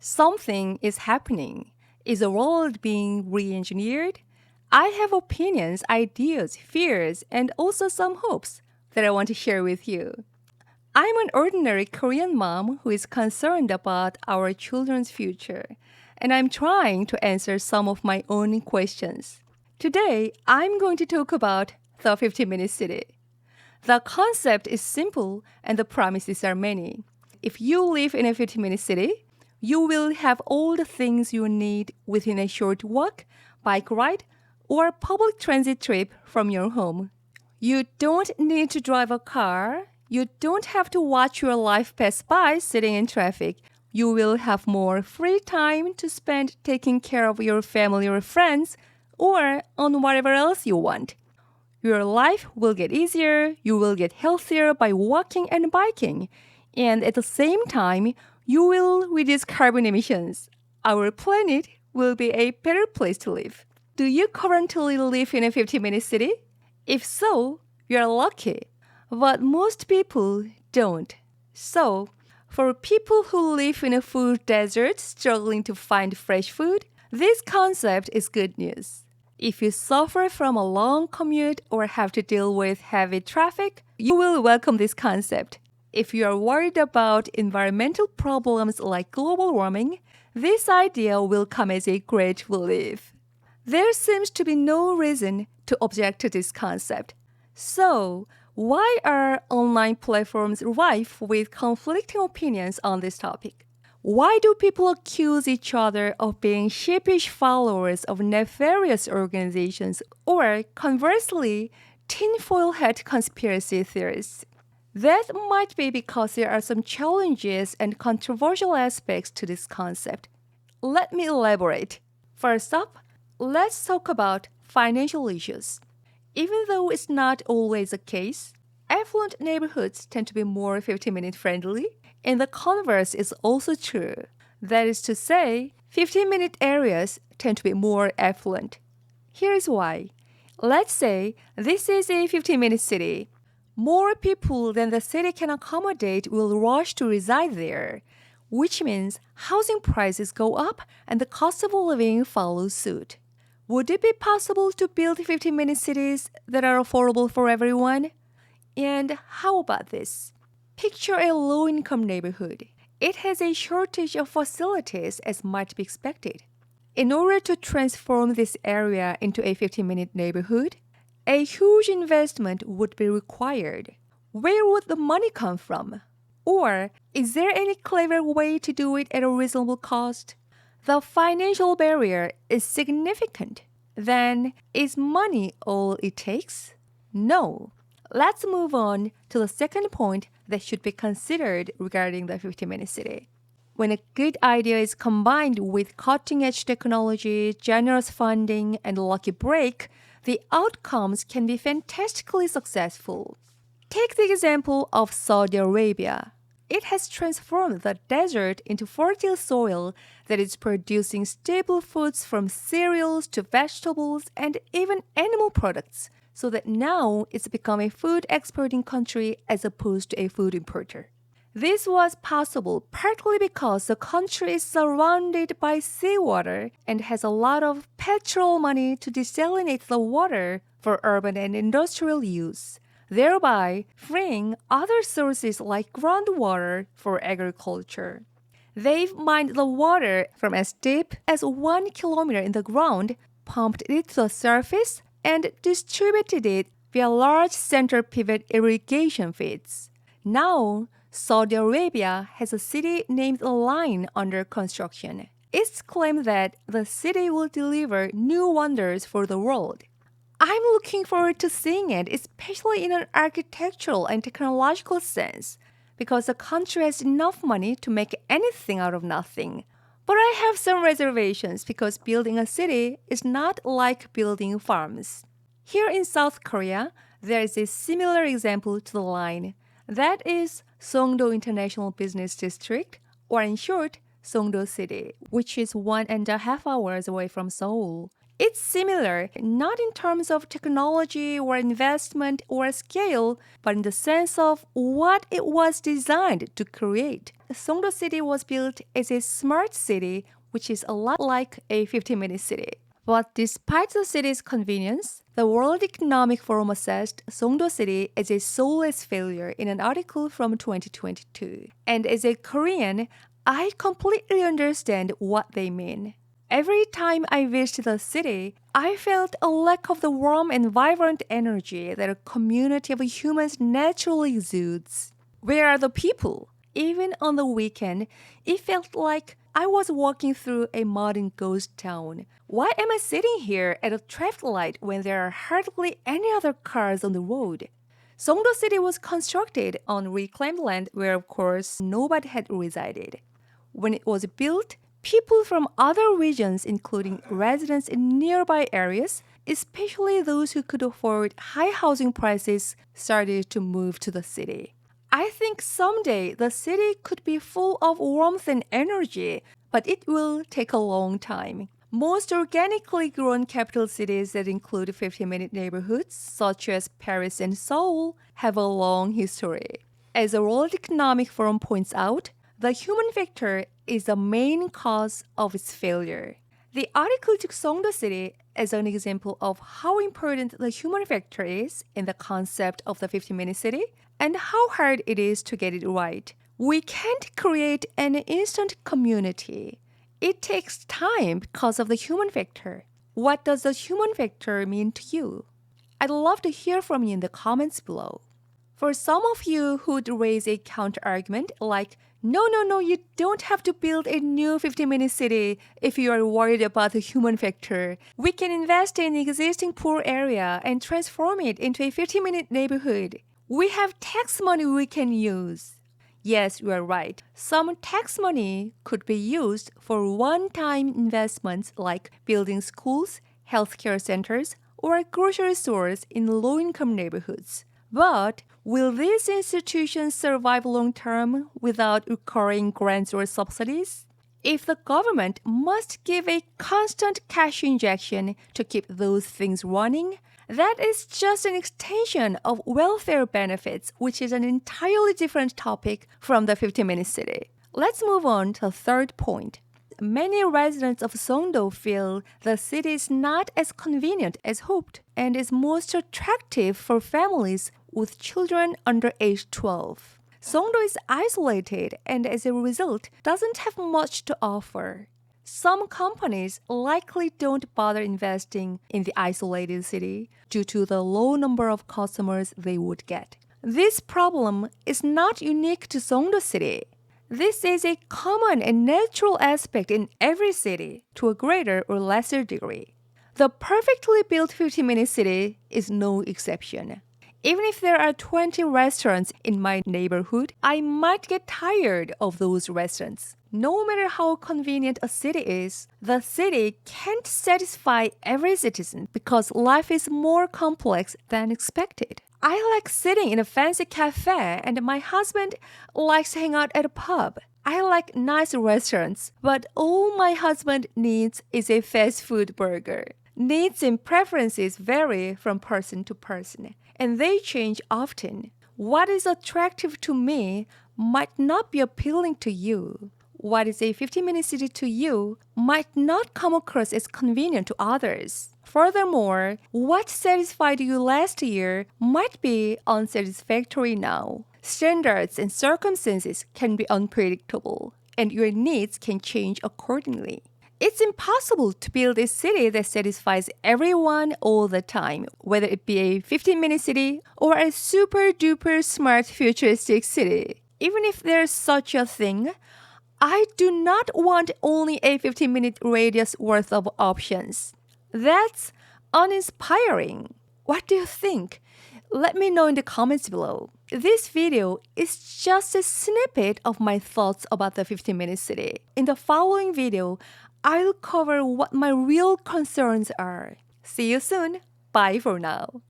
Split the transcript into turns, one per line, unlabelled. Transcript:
Something is happening. Is the world being re engineered? I have opinions, ideas, fears, and also some hopes that I want to share with you. I'm an ordinary Korean mom who is concerned about our children's future, and I'm trying to answer some of my own questions. Today, I'm going to talk about the 15-minute city. The concept is simple and the promises are many. If you live in a 15-minute city, you will have all the things you need within a short walk, bike ride, or public transit trip from your home. You don't need to drive a car. You don't have to watch your life pass by sitting in traffic. You will have more free time to spend taking care of your family or friends or on whatever else you want. Your life will get easier, you will get healthier by walking and biking, and at the same time, you will reduce carbon emissions. Our planet will be a better place to live. Do you currently live in a 50-minute city? If so, you're lucky. But most people don't. So, for people who live in a food desert struggling to find fresh food, this concept is good news. If you suffer from a long commute or have to deal with heavy traffic, you will welcome this concept. If you are worried about environmental problems like global warming, this idea will come as a great relief. There seems to be no reason to object to this concept. So, why are online platforms rife with conflicting opinions on this topic? Why do people accuse each other of being sheepish followers of nefarious organizations or, conversely, tinfoil hat conspiracy theorists? That might be because there are some challenges and controversial aspects to this concept. Let me elaborate. First up, let's talk about financial issues. Even though it's not always the case, affluent neighborhoods tend to be more 15-minute friendly, and the converse is also true. That is to say, 15-minute areas tend to be more affluent. Here is why. Let's say this is a 15-minute city. More people than the city can accommodate will rush to reside there, which means housing prices go up and the cost of living follows suit. Would it be possible to build 15-minute cities that are affordable for everyone? And how about this? Picture a low-income neighborhood. It has a shortage of facilities as might be expected. In order to transform this area into a 15-minute neighborhood, a huge investment would be required. Where would the money come from? Or is there any clever way to do it at a reasonable cost? The financial barrier is significant. Then, is money all it takes? No. Let's move on to the second point that should be considered regarding the 15-minute city. When a good idea is combined with cutting-edge technology, generous funding, and a lucky break, the outcomes can be fantastically successful. Take the example of Saudi Arabia. It has transformed the desert into fertile soil that is producing staple foods from cereals to vegetables and even animal products, so that now it's become a food exporting country as opposed to a food importer. This was possible partly because the country is surrounded by seawater and has a lot of petrol money to desalinate the water for urban and industrial use, thereby freeing other sources like groundwater for agriculture. They've mined the water from as deep as 1 kilometer in the ground, pumped it to the surface, and distributed it via large center pivot irrigation feeds. Now, Saudi Arabia has a city named Al Ain under construction. It's claimed that the city will deliver new wonders for the world. I'm looking forward to seeing it, especially in an architectural and technological sense, because the country has enough money to make anything out of nothing. But I have some reservations because building a city is not like building farms. Here in South Korea, there is a similar example to the line. That is Songdo International Business District, or in short, Songdo City, which is 1.5 hours away from Seoul. It's similar, not in terms of technology or investment or scale, but in the sense of what it was designed to create. Songdo City was built as a smart city, which is a lot like a 15-minute city. But despite the city's convenience, the World Economic Forum assessed Songdo City as a soulless failure in an article from 2022. And as a Korean, I completely understand what they mean. Every time I visited the city, I felt a lack of the warm and vibrant energy that a community of humans naturally exudes. Where are the people? Even on the weekend, it felt like I was walking through a modern ghost town. Why am I sitting here at a traffic light when there are hardly any other cars on the road? Songdo City was constructed on reclaimed land where, of course, nobody had resided. When it was built, people from other regions, including residents in nearby areas, especially those who could afford high housing prices, started to move to the city. I think someday the city could be full of warmth and energy, but it will take a long time. Most organically grown capital cities that include 15-minute neighborhoods, such as Paris and Seoul, have a long history. As the World Economic Forum points out, the human factor is the main cause of its failure. The article took Songdo City as an example of how important the human factor is in the concept of the 15-minute city and how hard it is to get it right. We can't create an instant community. It takes time because of the human factor. What does the human factor mean to you? I'd love to hear from you in the comments below. For some of you who'd raise a counter-argument like, no, you don't have to build a new 15-minute city if you are worried about the human factor. We can invest in the existing poor area and transform it into a 15-minute neighborhood. We have tax money we can use. Yes, you are right. Some tax money could be used for one-time investments like building schools, healthcare centers, or grocery stores in low-income neighborhoods. But will these institutions survive long-term without recurring grants or subsidies? If the government must give a constant cash injection to keep those things running, that is just an extension of welfare benefits, which is an entirely different topic from the 15-minute city. Let's move on to the third point. Many residents of Songdo feel the city is not as convenient as hoped and is most attractive for families with children under age 12. Songdo is isolated and as a result doesn't have much to offer. Some companies likely don't bother investing in the isolated city due to the low number of customers they would get. This problem is not unique to Songdo City. This is a common and natural aspect in every city to a greater or lesser degree. The perfectly built 15-minute city is no exception. Even if there are 20 restaurants in my neighborhood, I might get tired of those restaurants. No matter how convenient a city is, the city can't satisfy every citizen because life is more complex than expected. I like sitting in a fancy cafe and my husband likes to hang out at a pub. I like nice restaurants, but all my husband needs is a fast food burger. Needs and preferences vary from person to person, and they change often. What is attractive to me might not be appealing to you. What is a 15-minute city to you might not come across as convenient to others. Furthermore, what satisfied you last year might be unsatisfactory now. Standards and circumstances can be unpredictable, and your needs can change accordingly. It's impossible to build a city that satisfies everyone all the time, whether it be a 15-minute city or a super-duper smart futuristic city. Even if there's such a thing, I do not want only a 15-minute radius worth of options. That's uninspiring. What do you think? Let me know in the comments below. This video is just a snippet of my thoughts about the 15-minute city. In the following video, I'll cover what my real concerns are. See you soon. Bye for now.